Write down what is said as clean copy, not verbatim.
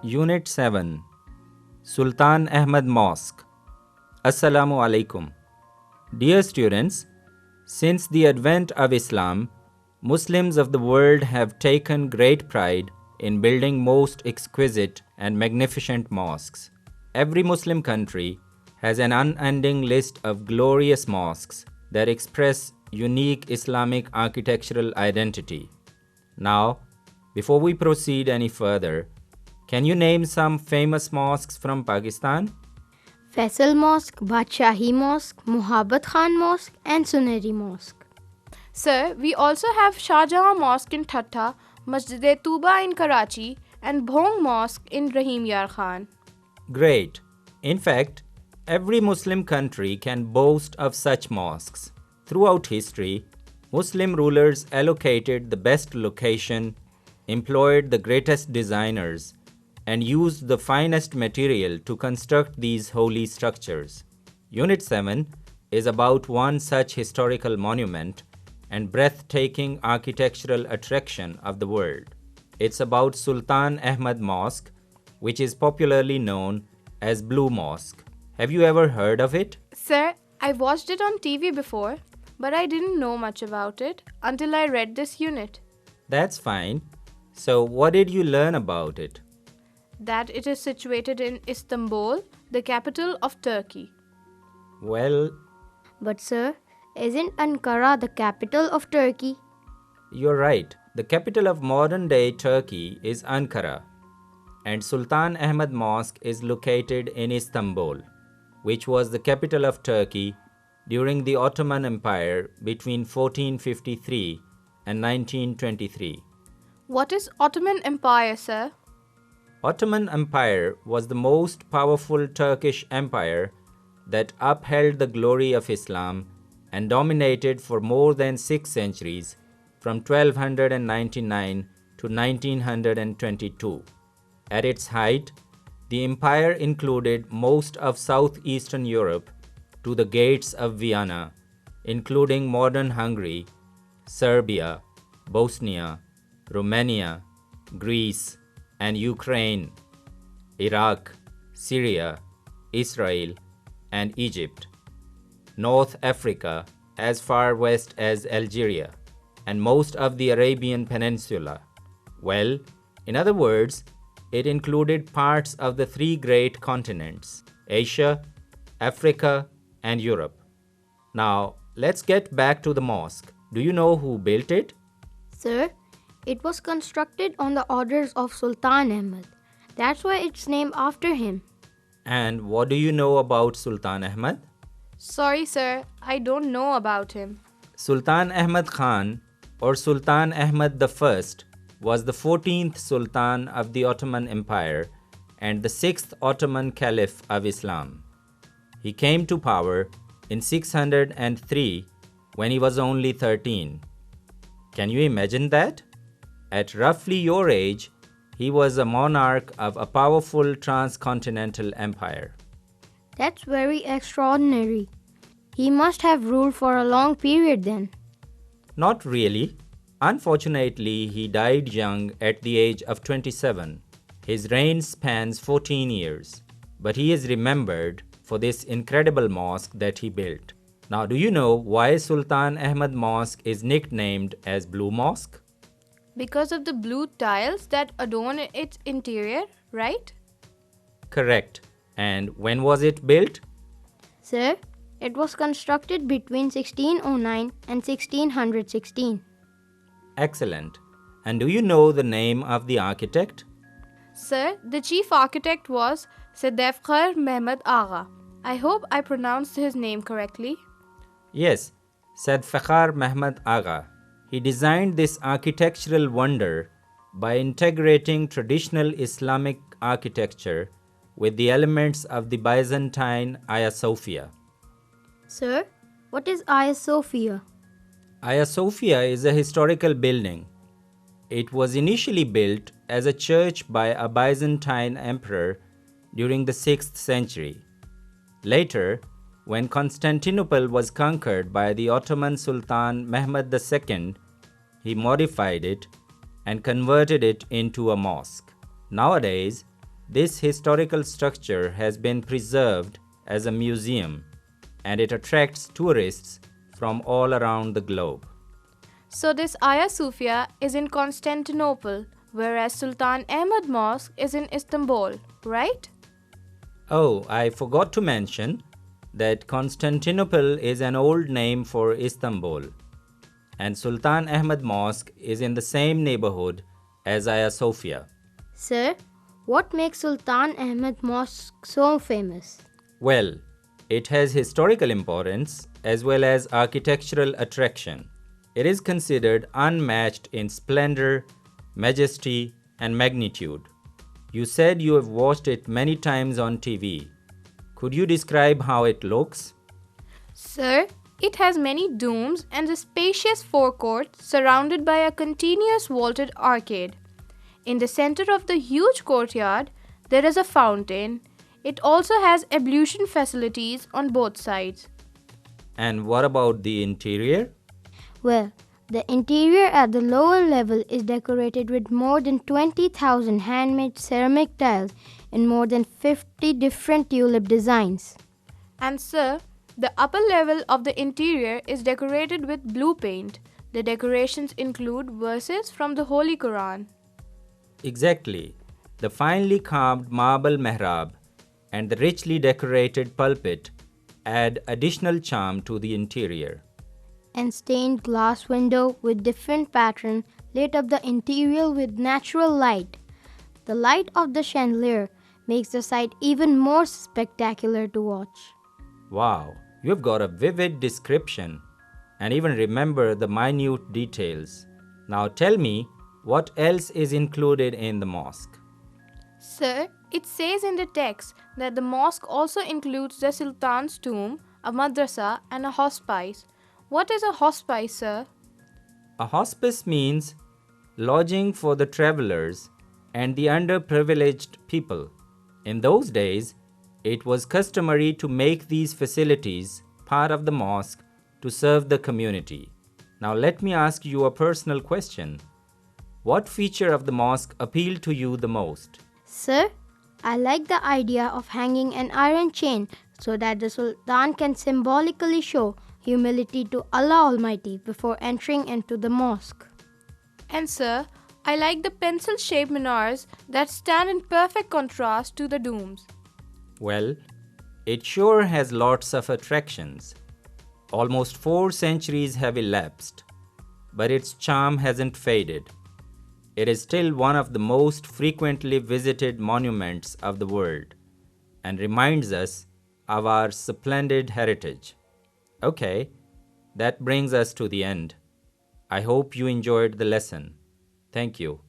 Unit 7 Sultan Ahmad Mosque. Assalamu alaikum. Dear students, since the advent of Islam, Muslims of the world have taken great pride in building most exquisite and magnificent mosques. Every Muslim country has an unending list of glorious mosques that express unique Islamic architectural identity. Now, before we proceed any further, can you name some famous mosques from Pakistan? Faisal Mosque, Badshahi Mosque, Muhabbat Khan Mosque and Suneri Mosque. Sir, we also have Shah Jahan Mosque in Thatta, Masjid-e-Tuba in Karachi and Bhong Mosque in Rahim Yar Khan. Great. In fact, every Muslim country can boast of such mosques. Throughout history, Muslim rulers allocated the best location, employed the greatest designers, and used the finest material to construct these holy structures. Unit 7 is about one such historical monument and breathtaking architectural attraction of the world. It's about Sultan Ahmad Mosque, which is popularly known as Blue Mosque. Have you ever heard of it? Sir, I watched it on TV before, but I didn't know much about it until I read this unit. That's fine. So, what did you learn about it? That it is situated in Istanbul, the capital of Turkey. Well, But sir, isn't Ankara the capital of Turkey? you're right. The capital of modern-day Turkey is Ankara, and Sultan Ahmad Mosque is located in Istanbul, which was the capital of Turkey during the Ottoman Empire between 1453 and 1923. What is Ottoman Empire, sir? Ottoman Empire was the most powerful Turkish empire that upheld the glory of Islam and dominated for more than 6 centuries from 1299 to 1922. At its height, the empire included most of southeastern Europe to the gates of Vienna, including modern Hungary, Serbia, Bosnia, Romania, Greece, and Ukraine, Iraq, Syria, Israel, and Egypt, North Africa as far west as Algeria, and most of the Arabian Peninsula. Well, in other words, it included parts of the 3 great continents, Asia, Africa, and Europe. Now, let's get back to the mosque. Do you know who built it? Sir, it was constructed on the orders of Sultan Ahmad. That's why it's named after him. And what do you know about Sultan Ahmad? Sorry, sir, I don't know about him. Sultan Ahmad Khan, or Sultan Ahmad I, was the 14th Sultan of the Ottoman Empire and the 6th Ottoman Caliph of Islam. He came to power in 603 when he was only 13. Can you imagine that? At roughly your age, he was a monarch of a powerful transcontinental empire. That's very extraordinary. He must have ruled for a long period then. Not really. Unfortunately, he died young at the age of 27. His reign spans 14 years, but he is remembered for this incredible mosque that he built. Now, do you know why Sultan Ahmad Mosque is nicknamed as Blue Mosque? Because of the blue tiles that adorn its interior, right? Correct. And when was it built? Sir, it was constructed between 1609 and 1616. Excellent. And do you know the name of the architect? Sir, the chief architect was Sadefkhar Mehmed Agha. I hope I pronounced his name correctly. Yes, Said Fakhar Mehmed Agha. He designed this architectural wonder by integrating traditional Islamic architecture with the elements of the Byzantine Hagia Sophia. Sir, what is Hagia Sophia? Hagia Sophia is a historical building. It was initially built as a church by a Byzantine emperor during the 6th century. Later, when Constantinople was conquered by the Ottoman Sultan Mehmed II, he modified it and converted it into a mosque. Nowadays, This historical structure has been preserved as a museum and it attracts tourists from all around the globe. So this Hagia Sophia is in Constantinople, whereas Sultan Ahmed Mosque is in Istanbul, right? Oh, I forgot to mention that Constantinople is an old name for Istanbul, and Sultan Ahmed Mosque is in the same neighborhood as Hagia Sophia. Sir, what makes Sultan Ahmed Mosque so famous? Well, it has historical importance as well as architectural attraction. It is considered unmatched in splendor, majesty, and magnitude. You said you have watched it many times on TV. Could you describe how it looks? Sir, it has many domes and a spacious forecourt surrounded by a continuous vaulted arcade. In the center of the huge courtyard, there is a fountain. It also has ablution facilities on both sides. And what about the interior? Well, the interior at the lower level is decorated with more than 20,000 handmade ceramic tiles in more than 50 different tulip designs. And sir, the upper level of the interior is decorated with blue paint. The decorations include verses from the Holy Quran. Exactly. The finely carved marble mehrab and the richly decorated pulpit add additional charm to the interior. And stained glass window with different pattern lit up the interior with natural light. The light of the chandelier makes the sight even more spectacular to watch. Wow, you've got a vivid description and even remember the minute details. Now tell me, what else is included in the mosque? Sir, it says in the text that the mosque also includes the Sultan's tomb, a madrasa, and a hospice. What is a hospice, sir? A hospice means lodging for the travelers and the underprivileged people. In those days, it was customary to make these facilities part of the mosque to serve the community. Now let me ask you a personal question. What feature of the mosque appealed to you the most? Sir, I like the idea of hanging an iron chain so that the Sultan can symbolically show humility to Allah Almighty before entering into the mosque. And sir, I like the pencil-shaped minars that stand in perfect contrast to the domes. Well, it sure has lots of attractions. Almost 4 centuries have elapsed, but its charm hasn't faded. It is still one of the most frequently visited monuments of the world and reminds us of our splendid heritage. Okay, that brings us to the end. I hope you enjoyed the lesson. Thank you.